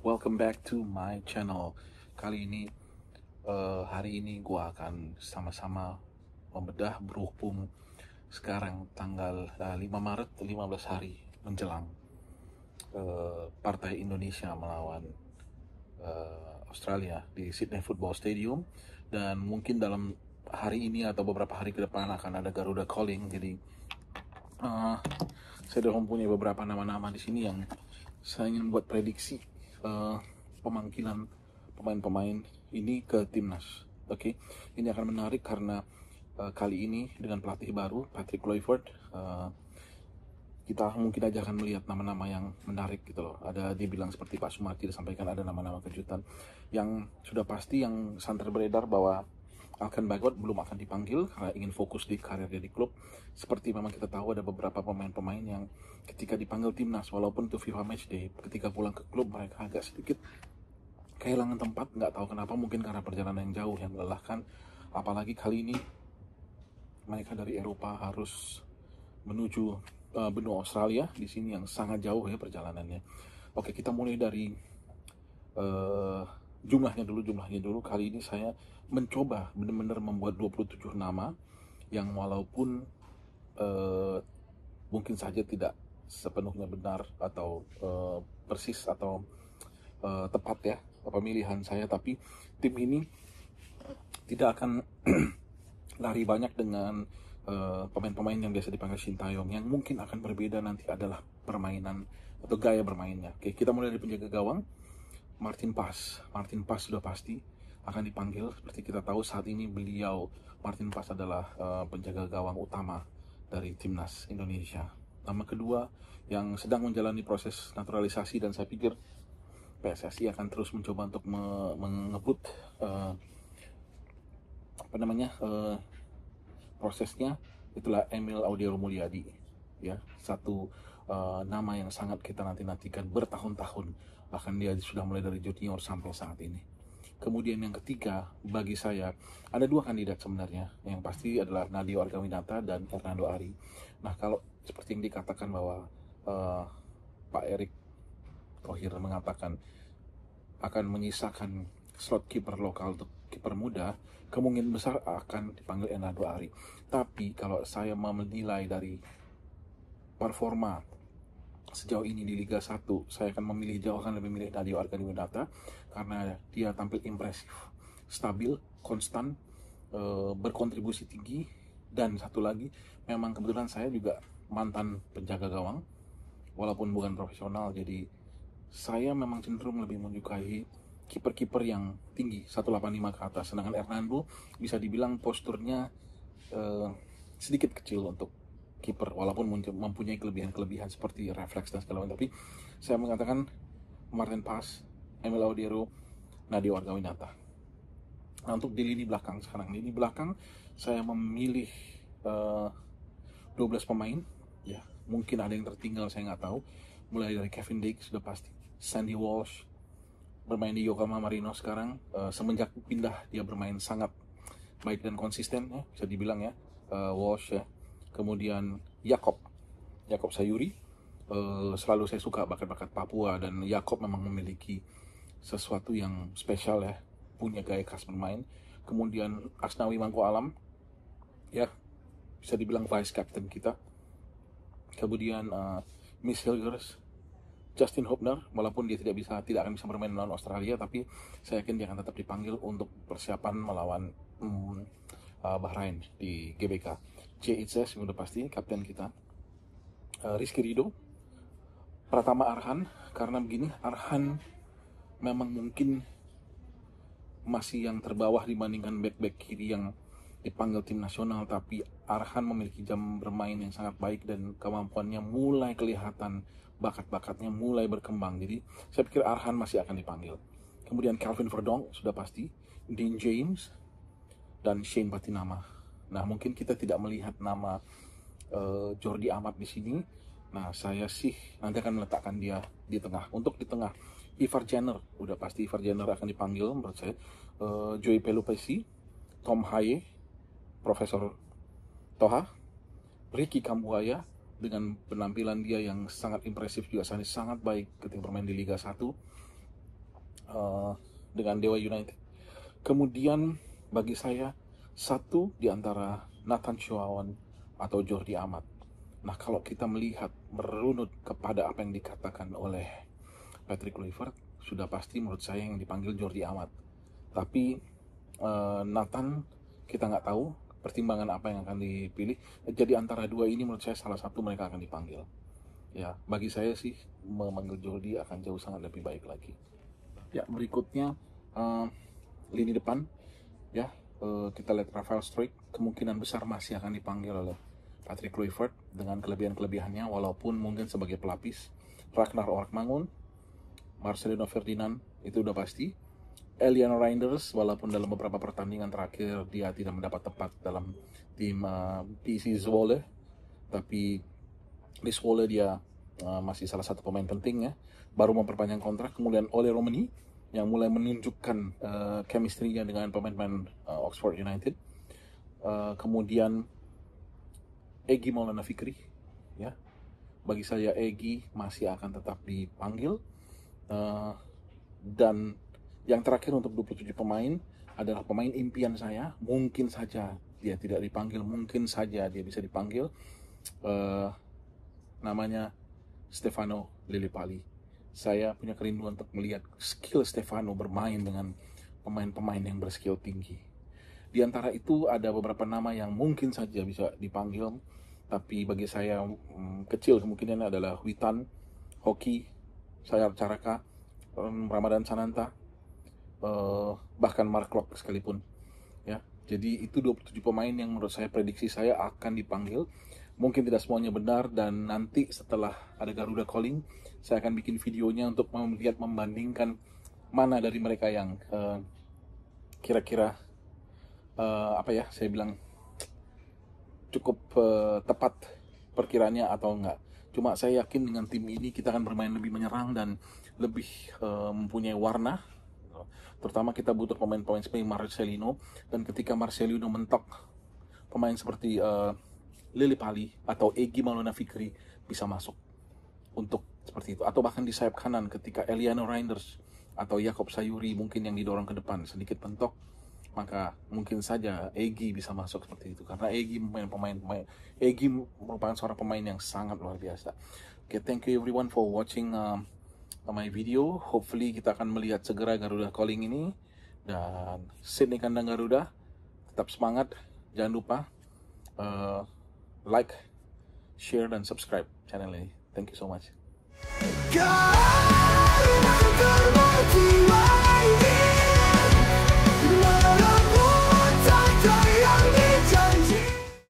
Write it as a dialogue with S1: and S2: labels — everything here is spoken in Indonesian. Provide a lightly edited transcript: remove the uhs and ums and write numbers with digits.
S1: welcome back to my channel. Kali ini, hari ini gua akan sama-sama membedah berhubung sekarang tanggal 5 Maret, 15 hari menjelang partai Indonesia melawan Australia di Sydney Football Stadium, dan mungkin dalam hari ini atau beberapa hari ke depan akan ada Garuda Calling. Jadi saya sudah mempunyai beberapa nama-nama di sini yang saya ingin buat prediksi pemanggilan pemain-pemain ini ke timnas. Oke, ini akan menarik karena kali ini dengan pelatih baru Patrick Kluivert, kita mungkin aja akan melihat nama-nama yang menarik gitu loh. Ada dibilang seperti Pak Sumarti disampaikan ada nama-nama kejutan yang sudah pasti, yang santer beredar bahwa Alkan Bagot belum akan dipanggil karena ingin fokus di karirnya di klub. Seperti memang kita tahu ada beberapa pemain-pemain yang ketika dipanggil timnas, walaupun itu FIFA Matchday, ketika pulang ke klub mereka agak sedikit kehilangan tempat. Nggak tahu kenapa, mungkin karena perjalanan yang jauh yang melelahkan. Apalagi kali ini mereka dari Eropa harus menuju benua Australia, di sini yang sangat jauh ya perjalanannya. Oke, kita mulai dari jumlahnya dulu. Kali ini saya mencoba benar-benar membuat 27 nama yang walaupun mungkin saja tidak sepenuhnya benar atau persis atau tepat ya pemilihan saya, tapi tim ini tidak akan lari banyak dengan pemain-pemain yang biasa dipanggil Sintayong. Yang mungkin akan berbeda nanti adalah permainan atau gaya bermainnya. Oke, kita mulai dari penjaga gawang. Martin Paes sudah pasti akan dipanggil. Seperti kita tahu saat ini Martin Paes adalah penjaga gawang utama dari timnas Indonesia. Nama kedua yang sedang menjalani proses naturalisasi, dan saya pikir PSSI akan terus mencoba untuk mengebut prosesnya, itulah Emil Audiero Mulyadi ya, satu nama yang sangat kita nantikan bertahun-tahun, bahkan dia sudah mulai dari junior sampai saat ini. Kemudian yang ketiga bagi saya ada dua kandidat sebenarnya, yang pasti adalah Nadeo Argawinata dan Hernando Ari. Nah, kalau seperti yang dikatakan bahwa Pak Erick Thohir mengatakan akan menyisakan slot kiper lokal untuk kiper muda, kemungkinan besar akan dipanggil Hernando Ari. Tapi kalau saya menilai dari performa sejauh ini di Liga 1, saya akan lebih memilih Nadeo Argawinata karena dia tampil impresif, stabil, konstan, berkontribusi tinggi, dan satu lagi, memang kebetulan saya juga mantan penjaga gawang walaupun bukan profesional, jadi saya memang cenderung lebih menyukai kiper-kiper yang tinggi 185 ke atas. Sedangkan Hernando bisa dibilang posturnya sedikit kecil untuk kiper, walaupun mempunyai kelebihan seperti refleks dan segala macam. Tapi saya mengatakan Martin Paes, Emil Audiero, Nadeo Argawinata. Nah, untuk di lini belakang sekarang, saya memilih 12 pemain ya. Mungkin ada yang tertinggal, saya nggak tahu. Mulai dari Kevin Dijk sudah pasti, Sandy Walsh bermain di Yokohama Marinos sekarang. Semenjak pindah dia bermain sangat baik dan konsisten ya, bisa dibilang ya. Walsh ya. Kemudian Yakob Sayuri, selalu saya suka bakat-bakat Papua, dan Yakob memang memiliki sesuatu yang spesial ya, punya gaya khas bermain. Kemudian Asnawi Mangko Alam ya, bisa dibilang vice captain kita. Kemudian Miss Hilgers, Justin Hubner, walaupun dia tidak akan bisa bermain melawan Australia, tapi saya yakin dia akan tetap dipanggil untuk persiapan melawan Bahrain di GBK. J.H.S sudah pasti kapten kita. Rizky Ridho, Pratama Arhan, karena begini, Arhan memang mungkin masih yang terbawah dibandingkan back kiri yang dipanggil tim nasional, tapi Arhan memiliki jam bermain yang sangat baik dan kemampuannya mulai kelihatan, bakat-bakatnya mulai berkembang. Jadi saya pikir Arhan masih akan dipanggil. Kemudian Calvin Verdonk sudah pasti, Dean James, dan Shane Patinama. Nah, mungkin kita tidak melihat nama Jordi Amat di sini. Nah, saya sih nanti akan meletakkan dia di tengah. Untuk di tengah, Ivar Jenner, udah pasti Ivar Jenner akan dipanggil menurut saya. Joey Pelupesi, Tom Haye, Profesor Toha, Ricky Kambuaya dengan penampilan dia yang sangat impresif juga, sangat baik ketika bermain di Liga 1. dengan Dewa United. Kemudian bagi saya satu di antara Nathan Chuawan atau Jordi Amat. Nah, kalau kita melihat merunut kepada apa yang dikatakan oleh Patrick Kluivert, sudah pasti menurut saya yang dipanggil Jordi Amat. Tapi Nathan kita nggak tahu pertimbangan apa yang akan dipilih. Jadi antara dua ini menurut saya salah satu mereka akan dipanggil. Ya, bagi saya sih memanggil Jordi akan jauh sangat lebih baik lagi. Ya, berikutnya lini depan. Ya, kita lihat Rafael Struijk kemungkinan besar masih akan dipanggil oleh Patrick Kluivert dengan kelebihan-kelebihannya, walaupun mungkin sebagai pelapis. Ragnar Orkmangun, Marcelino Ferdinand itu udah pasti. Elian Reinders, walaupun dalam beberapa pertandingan terakhir dia tidak mendapat tempat dalam tim PC Zwolle, tapi di Zwolle dia masih salah satu pemain penting ya, baru memperpanjang kontrak. Kemudian Ole Romani yang mulai menunjukkan chemistry-nya dengan pemain-pemain Oxford United. Kemudian Egy Maulana Fikri, ya, bagi saya Egy masih akan tetap dipanggil. Dan yang terakhir untuk 27 pemain adalah pemain impian saya. Mungkin saja dia tidak dipanggil, mungkin saja dia bisa dipanggil. Namanya Stefano Lillipali. Saya punya kerinduan untuk melihat skill Stefano bermain dengan pemain-pemain yang berskill tinggi. Di antara itu ada beberapa nama yang mungkin saja bisa dipanggil, tapi bagi saya kecil kemungkinannya adalah Witan, Hoki, Sayar Caraka, Ramadan Sananta, bahkan Mark Klok sekalipun. Ya, jadi itu 27 pemain yang menurut saya, prediksi saya akan dipanggil. Mungkin tidak semuanya benar, dan nanti setelah ada Garuda Calling, saya akan bikin videonya untuk melihat, membandingkan mana dari mereka yang kira-kira saya bilang cukup tepat perkiraannya atau enggak. Cuma saya yakin dengan tim ini kita akan bermain lebih menyerang dan lebih mempunyai warna. Terutama kita butuh pemain-pemain seperti Marcelino, dan ketika Marcelino mentok pemain seperti Lillipali atau Egy Maulana Fikri bisa masuk untuk seperti itu. Atau bahkan di sayap kanan ketika Eliano Reinders atau Jakob Sayuri mungkin yang didorong ke depan sedikit mentok, maka mungkin saja Egy bisa masuk seperti itu, karena Egy merupakan seorang pemain yang sangat luar biasa. Okay, thank you everyone for watching my video. Hopefully kita akan melihat segera Garuda Calling ini, dan Sydney Kandang Garuda tetap semangat. Jangan lupa like, share, dan subscribe channel ini. Thank you so much.